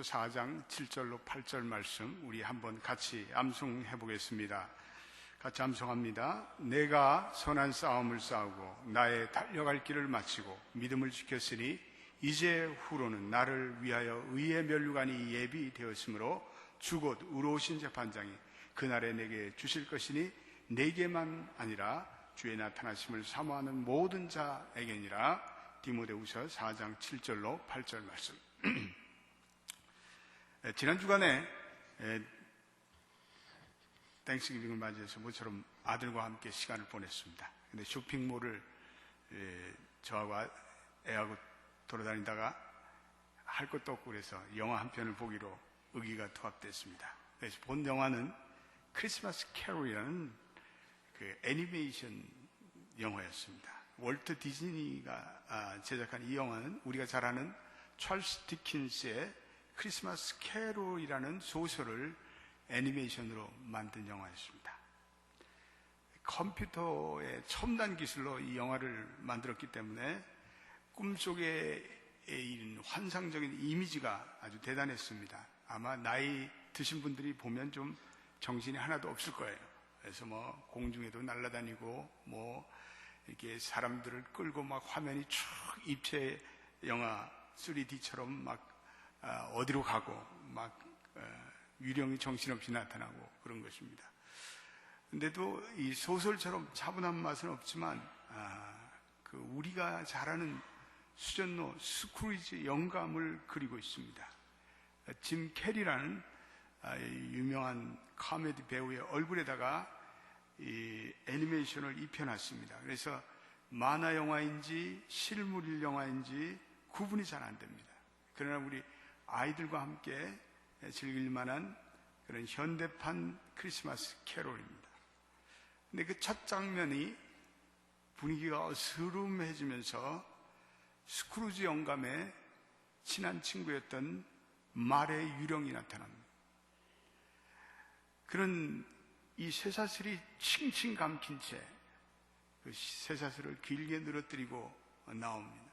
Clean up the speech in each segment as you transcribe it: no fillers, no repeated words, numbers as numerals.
4장 7절로 8절 말씀 우리 한번 같이 암송해 보겠습니다. 같이 암송합니다. 내가 선한 싸움을 싸우고 나의 달려갈 길을 마치고 믿음을 지켰으니 이제 후로는 나를 위하여 의의 면류관이 예비되었으므로 주 곧 의로우신 재판장이 그날에 내게 주실 것이니 내게만 아니라 주의 나타나심을 사모하는 모든 자에게니라. 디모데후서 4장 7절로 8절 말씀. 지난 주간에 땡스기빙을 맞이해서 모처럼 아들과 함께 시간을 보냈습니다. 근데 쇼핑몰을 저하고 애하고 돌아다니다가 할 것도 없고 그래서 영화 한 편을 보기로 의기가 투합됐습니다. 그래서 본 영화는 크리스마스 캐롤이라는 그 애니메이션 영화였습니다. 월트 디즈니가 제작한 이 영화는 우리가 잘 아는 찰스 디킨스의 크리스마스 캐롤이라는 소설을 애니메이션으로 만든 영화였습니다. 컴퓨터의 첨단 기술로 이 영화를 만들었기 때문에 꿈속에 있는 환상적인 이미지가 아주 대단했습니다. 아마 나이 드신 분들이 보면 좀 정신이 하나도 없을 거예요. 그래서 뭐 공중에도 날아다니고 뭐 이렇게 사람들을 끌고 막 화면이 쭉 입체 영화 3D처럼 막 어디로 가고 막 유령이 정신없이 나타나고 그런 것입니다. 근데도 이 소설처럼 차분한 맛은 없지만 그 우리가 잘 아는 수전노 스크루지 영감을 그리고 있습니다. 짐 캐리라는 유명한 코미디 배우의 얼굴에다가 이 애니메이션을 입혀놨습니다. 그래서 만화 영화인지 실물 영화인지 구분이 잘 안 됩니다. 그러나 우리 아이들과 함께 즐길 만한 그런 현대판 크리스마스 캐롤입니다. 근데 그 첫 장면이 분위기가 어스름해지면서 스크루지 영감의 친한 친구였던 말의 유령이 나타납니다. 그런 이 쇠사슬이 칭칭 감긴 채 그 쇠사슬을 길게 늘어뜨리고 나옵니다.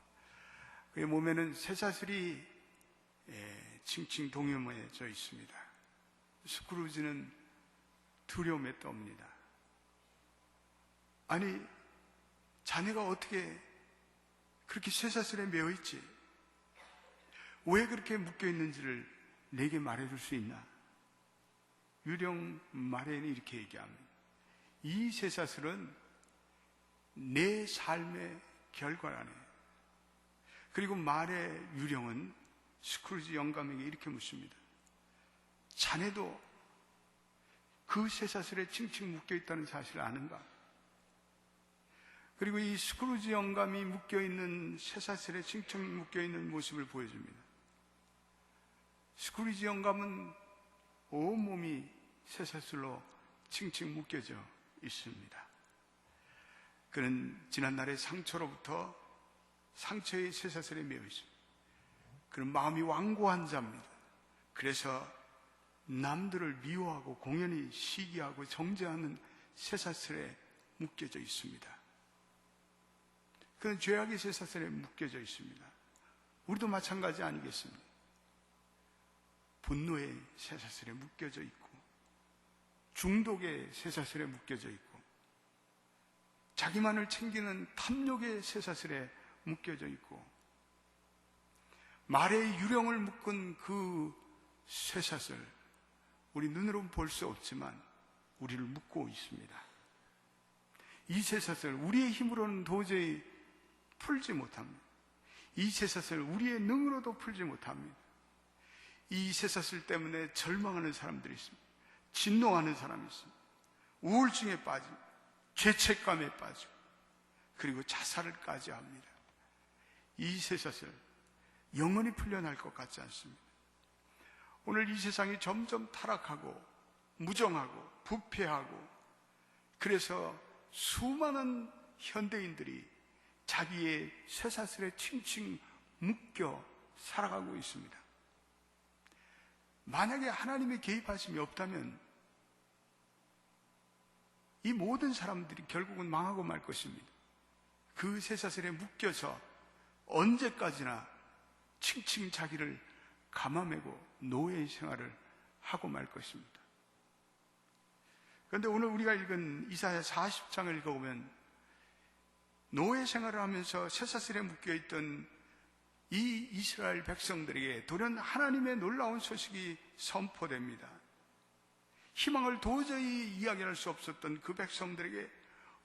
그의 몸에는 쇠사슬이 칭칭 동여매져 있습니다. 스크루지는 두려움에 떱니다. 아니, 자네가 어떻게 그렇게 쇠사슬에 매어 있지? 왜 그렇게 묶여 있는지를 내게 말해줄 수 있나? 유령 말에는 이렇게 얘기합니다. 이 쇠사슬은 내 삶의 결과라네. 그리고 말의 유령은 스크루지 영감에게 이렇게 묻습니다. 자네도 그 쇠사슬에 칭칭 묶여 있다는 사실을 아는가? 그리고 이 스크루지 영감이 묶여있는 쇠사슬에 칭칭 묶여있는 모습을 보여줍니다. 스크루지 영감은 온몸이 쇠사슬로 칭칭 묶여져 있습니다. 그는 지난날의 상처로부터 상처의 쇠사슬에 매여 있습니다. 그는 마음이 완고한 자입니다. 그래서 남들을 미워하고 공연히 시기하고 정죄하는 쇠사슬에 묶여져 있습니다. 그는 죄악의 쇠사슬에 묶여져 있습니다. 우리도 마찬가지 아니겠습니까? 분노의 쇠사슬에 묶여져 있고 중독의 쇠사슬에 묶여져 있고 자기만을 챙기는 탐욕의 쇠사슬에 묶여져 있고 말의 유령을 묶은 그 쇠사슬, 우리 눈으로는 볼 수 없지만 우리를 묶고 있습니다. 이 쇠사슬 우리의 힘으로는 도저히 풀지 못합니다. 이 쇠사슬 우리의 능으로도 풀지 못합니다. 이 쇠사슬 때문에 절망하는 사람들이 있습니다. 진노하는 사람이 있습니다. 우울증에 빠집니다. 죄책감에 빠지고 그리고 자살을까지 합니다. 이 쇠사슬 영원히 풀려날 것 같지 않습니다. 오늘 이 세상이 점점 타락하고 무정하고 부패하고 그래서 수많은 현대인들이 자기의 쇠사슬에 칭칭 묶여 살아가고 있습니다. 만약에 하나님의 개입하심이 없다면 이 모든 사람들이 결국은 망하고 말 것입니다. 그 쇠사슬에 묶여서 언제까지나 칭칭 자기를 감아매고 노예 생활을 하고 말 것입니다. 그런데 오늘 우리가 읽은 이사야 40장을 읽어보면 노예 생활을 하면서 쇠사슬에 묶여있던 이 이스라엘 백성들에게 돌연 하나님의 놀라운 소식이 선포됩니다. 희망을 도저히 이야기할 수 없었던 그 백성들에게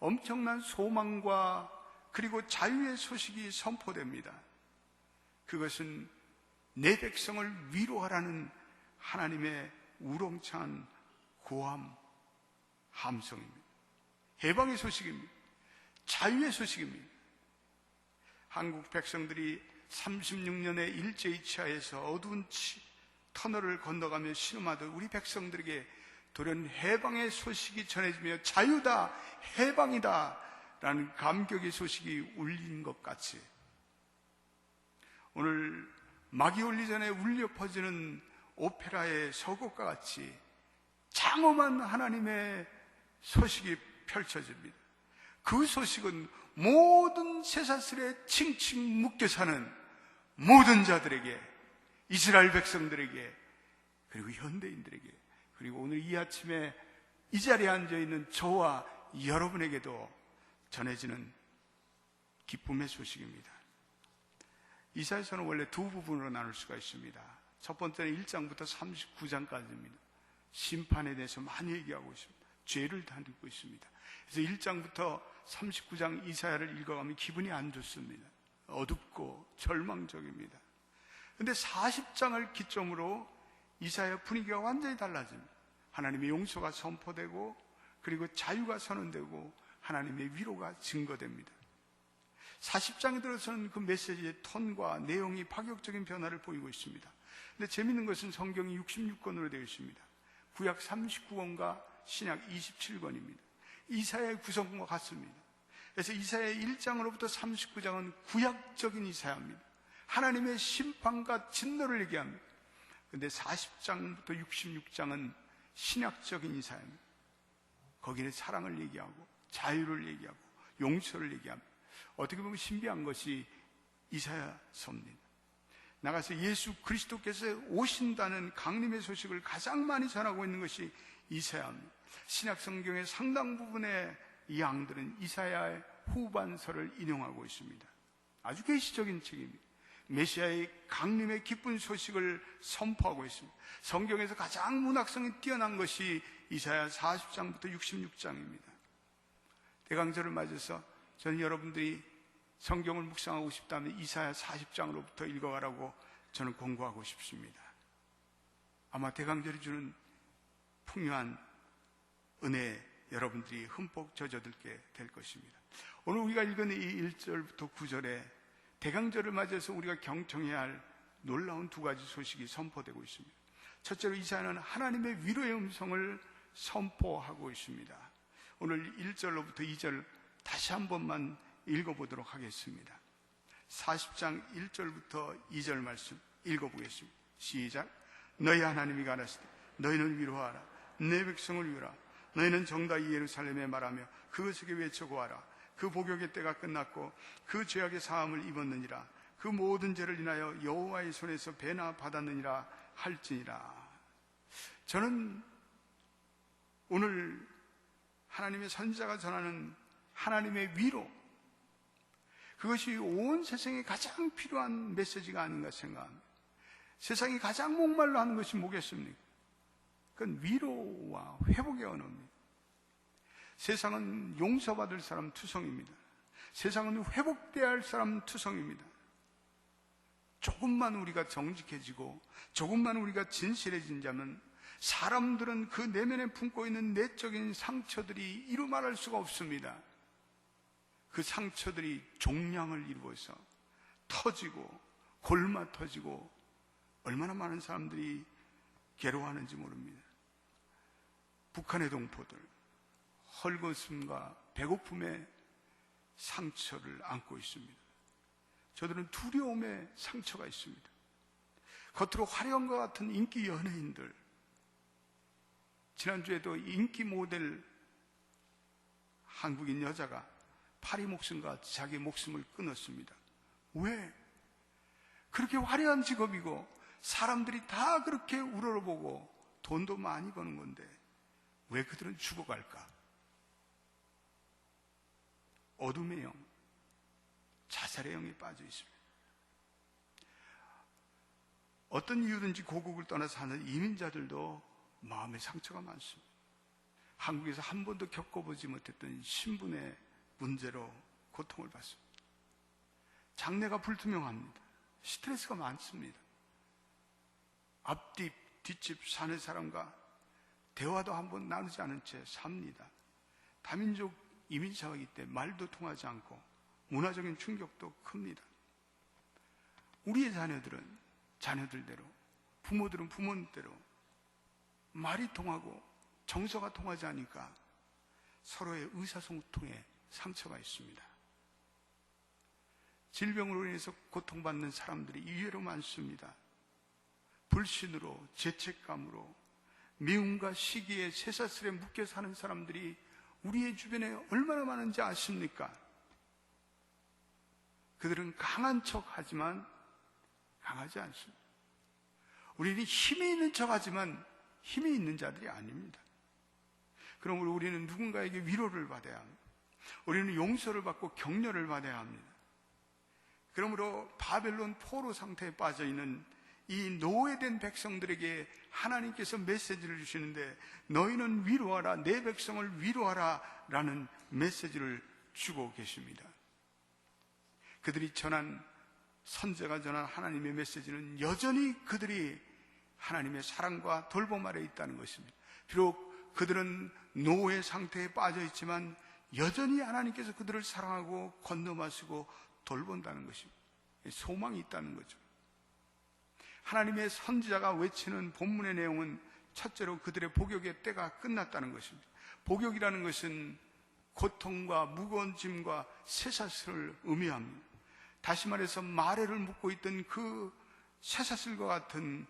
엄청난 소망과 그리고 자유의 소식이 선포됩니다. 그것은 내 백성을 위로하라는 하나님의 우렁찬 고함, 함성입니다. 해방의 소식입니다. 자유의 소식입니다. 한국 백성들이 36년의 일제히 치하에서 어두운 터널을 건너가며 신음하듯 우리 백성들에게 돌연 해방의 소식이 전해지며 자유다, 해방이다 라는 감격의 소식이 울린 것 같이 오늘 막이 올리 전에 울려 퍼지는 오페라의 서곡과 같이 장엄한 하나님의 소식이 펼쳐집니다. 그 소식은 모든 쇠사슬에 칭칭 묶여 사는 모든 자들에게, 이스라엘 백성들에게, 그리고 현대인들에게, 그리고 오늘 이 아침에 이 자리에 앉아있는 저와 여러분에게도 전해지는 기쁨의 소식입니다. 이사야서는 원래 두 부분으로 나눌 수가 있습니다. 첫 번째는 1장부터 39장까지입니다. 심판에 대해서 많이 얘기하고 있습니다. 죄를 다루고 있습니다. 그래서 1장부터 39장 이사야를 읽어가면 기분이 안 좋습니다. 어둡고 절망적입니다. 그런데 40장을 기점으로 이사야 분위기가 완전히 달라집니다. 하나님의 용서가 선포되고 그리고 자유가 선언되고 하나님의 위로가 증거됩니다. 40장에 들어서는 그 메시지의 톤과 내용이 파격적인 변화를 보이고 있습니다. 근데 재미있는 것은 성경이 66권으로 되어 있습니다. 구약 39권과 신약 27권입니다. 이사야의 구성과 같습니다. 그래서 이사야의 1장으로부터 39장은 구약적인 이사야입니다. 하나님의 심판과 진노를 얘기합니다. 그런데 40장부터 66장은 신약적인 이사야입니다. 거기는 사랑을 얘기하고 자유를 얘기하고 용서를 얘기합니다. 어떻게 보면 신비한 것이 이사야서입니다. 나가서 예수 그리스도께서 오신다는 강림의 소식을 가장 많이 전하고 있는 것이 이사야입니다. 신약 성경의 상당 부분의 이 양들은 이사야의 후반서를 인용하고 있습니다. 아주 계시적인 책입니다. 메시아의 강림의 기쁜 소식을 선포하고 있습니다. 성경에서 가장 문학성이 뛰어난 것이 이사야 40장부터 66장입니다. 대강절을 맞아서 저는 여러분들이 성경을 묵상하고 싶다면 이사야 40장으로부터 읽어가라고 저는 권고하고 싶습니다. 아마 대강절이 주는 풍요한 은혜에 여러분들이 흠뻑 젖어들게 될 것입니다. 오늘 우리가 읽은 이 1절부터 9절에 대강절을 맞아서 우리가 경청해야 할 놀라운 두 가지 소식이 선포되고 있습니다. 첫째로 이사야는 하나님의 위로의 음성을 선포하고 있습니다. 오늘 1절로부터 2절 다시 한 번만 읽어보도록 하겠습니다. 40장 1절부터 2절 말씀 읽어보겠습니다. 시작. 너희 하나님이 가라사대 너희는 위로하라. 내 백성을 위로하라. 너희는 정다이 예루살렘에 말하며 그것에게 외쳐 고하라. 그 복역의 때가 끝났고 그 죄악의 사함을 입었느니라. 그 모든 죄를 인하여 여호와의 손에서 배나 받았느니라 할지니라. 저는 오늘 하나님의 선지자가 전하는 하나님의 위로, 그것이 온 세상에 가장 필요한 메시지가 아닌가 생각합니다. 세상이 가장 목말라 하는 것이 뭐겠습니까? 그건 위로와 회복의 언어입니다. 세상은 용서받을 사람 투성입니다. 세상은 회복돼야 할 사람 투성입니다. 조금만 우리가 정직해지고 조금만 우리가 진실해진다면 사람들은 그 내면에 품고 있는 내적인 상처들이 이루 말할 수가 없습니다. 그 상처들이 종량을 이루어서 터지고 골마 터지고 얼마나 많은 사람들이 괴로워하는지 모릅니다. 북한의 동포들 헐벗음과 배고픔의 상처를 안고 있습니다. 저들은 두려움의 상처가 있습니다. 겉으로 화려한 것 같은 인기 연예인들, 지난주에도 인기 모델 한국인 여자가 파리 목숨과 자기 목숨을 끊었습니다. 왜? 그렇게 화려한 직업이고 사람들이 다 그렇게 우러러보고 돈도 많이 버는 건데 왜 그들은 죽어갈까? 어둠의 영, 자살의 영이 빠져 있습니다. 어떤 이유든지 고국을 떠나 사는 이민자들도 마음의 상처가 많습니다. 한국에서 한 번도 겪어보지 못했던 신분의 문제로 고통을 받습니다. 장래가 불투명합니다. 스트레스가 많습니다. 앞집, 뒷집 사는 사람과 대화도 한번 나누지 않은 채 삽니다. 다민족 이민사회이기 때문에 말도 통하지 않고 문화적인 충격도 큽니다. 우리의 자녀들은 자녀들대로, 부모들은 부모대로 말이 통하고 정서가 통하지 않으니까 서로의 의사소통에 상처가 있습니다. 질병으로 인해서 고통받는 사람들이 이외로 많습니다. 불신으로, 죄책감으로, 미움과 시기에 쇠사슬에 묶여 사는 사람들이 우리의 주변에 얼마나 많은지 아십니까? 그들은 강한 척 하지만 강하지 않습니다. 우리는 힘이 있는 척 하지만 힘이 있는 자들이 아닙니다. 그러므로 우리는 누군가에게 위로를 받아야 합니다. 우리는 용서를 받고 격려를 받아야 합니다. 그러므로 바벨론 포로 상태에 빠져 있는 이 노예된 백성들에게 하나님께서 메시지를 주시는데 너희는 위로하라, 내 백성을 위로하라 라는 메시지를 주고 계십니다. 그들이 전한, 선제가 전한 하나님의 메시지는 여전히 그들이 하나님의 사랑과 돌봄 아래 있다는 것입니다. 비록 그들은 노예 상태에 빠져 있지만 여전히 하나님께서 그들을 사랑하고 건너마시고 돌본다는 것입니다. 소망이 있다는 거죠. 하나님의 선지자가 외치는 본문의 내용은 첫째로 그들의 복역의 때가 끝났다는 것입니다. 복역이라는 것은 고통과 무거운 짐과 쇠사슬을 의미합니다. 다시 말해서 마레를 묶고 있던 그 쇠사슬과 같은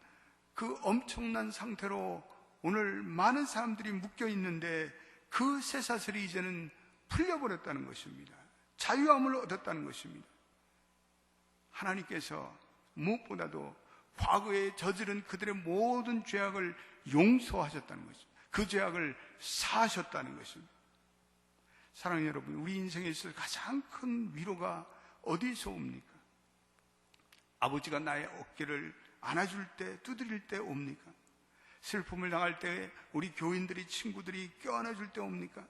그 엄청난 상태로 오늘 많은 사람들이 묶여 있는데 그 쇠사슬이 이제는 풀려버렸다는 것입니다. 자유함을 얻었다는 것입니다. 하나님께서 무엇보다도 과거에 저지른 그들의 모든 죄악을 용서하셨다는 것입니다. 그 죄악을 사하셨다는 것입니다. 사랑하는 여러분, 우리 인생에 있어서 가장 큰 위로가 어디서 옵니까? 아버지가 나의 어깨를 안아줄 때, 두드릴 때 옵니까? 슬픔을 당할 때 우리 교인들이, 친구들이 껴안아줄 때 옵니까?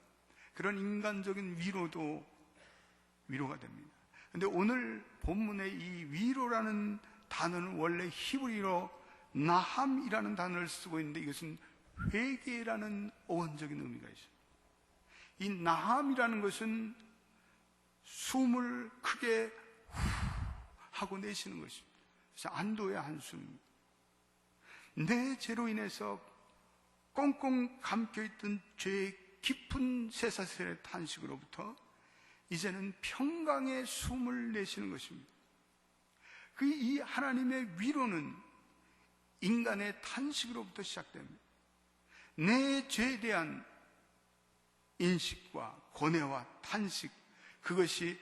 그런 인간적인 위로도 위로가 됩니다. 그런데 오늘 본문의 이 위로라는 단어는 원래 히브리어로 나함이라는 단어를 쓰고 있는데 이것은 회개라는 어원적인 의미가 있습니다. 이 나함이라는 것은 숨을 크게 후 하고 내쉬는 것입니다. 그래서 안도의 한숨입니다. 내 죄로 인해서 꽁꽁 감겨있던 죄의 깊은 쇠사슬의 탄식으로부터 이제는 평강의 숨을 내쉬는 것입니다. 이 하나님의 위로는 인간의 탄식으로부터 시작됩니다. 내 죄에 대한 인식과 고뇌와 탄식, 그것이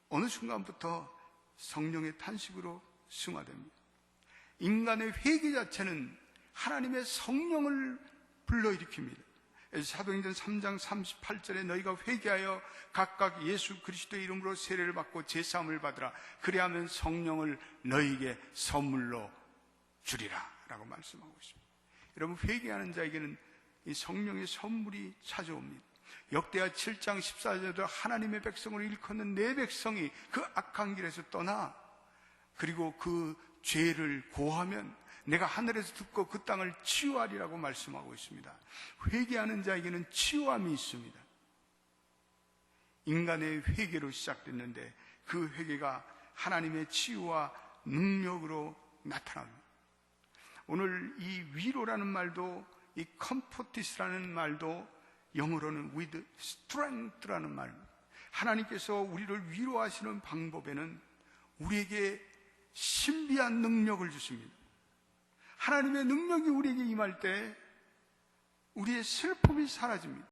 어느 순간부터 성령의 탄식으로 승화됩니다. 인간의 회개 자체는 하나님의 성령을 불러일으킵니다. 사도행전 3장 38절에 너희가 회개하여 각각 예수 그리스도의 이름으로 세례를 받고 제사함을 받으라. 그리하면 성령을 너희에게 선물로 주리라 라고 말씀하고 있습니다. 여러분, 회개하는 자에게는 이 성령의 선물이 찾아옵니다. 역대하 7장 14절에도 하나님의 백성으로 일컫는 내 백성이 그 악한 길에서 떠나 그리고 그 죄를 고하면 내가 하늘에서 듣고 그 땅을 치유하리라고 말씀하고 있습니다. 회개하는 자에게는 치유함이 있습니다. 인간의 회개로 시작됐는데 그 회개가 하나님의 치유와 능력으로 나타납니다. 오늘 이 위로라는 말도, 이 comfort라는 말도 영어로는 with strength라는 말입니다. 하나님께서 우리를 위로하시는 방법에는 우리에게 신비한 능력을 주십니다. 하나님의 능력이 우리에게 임할 때 우리의 슬픔이 사라집니다.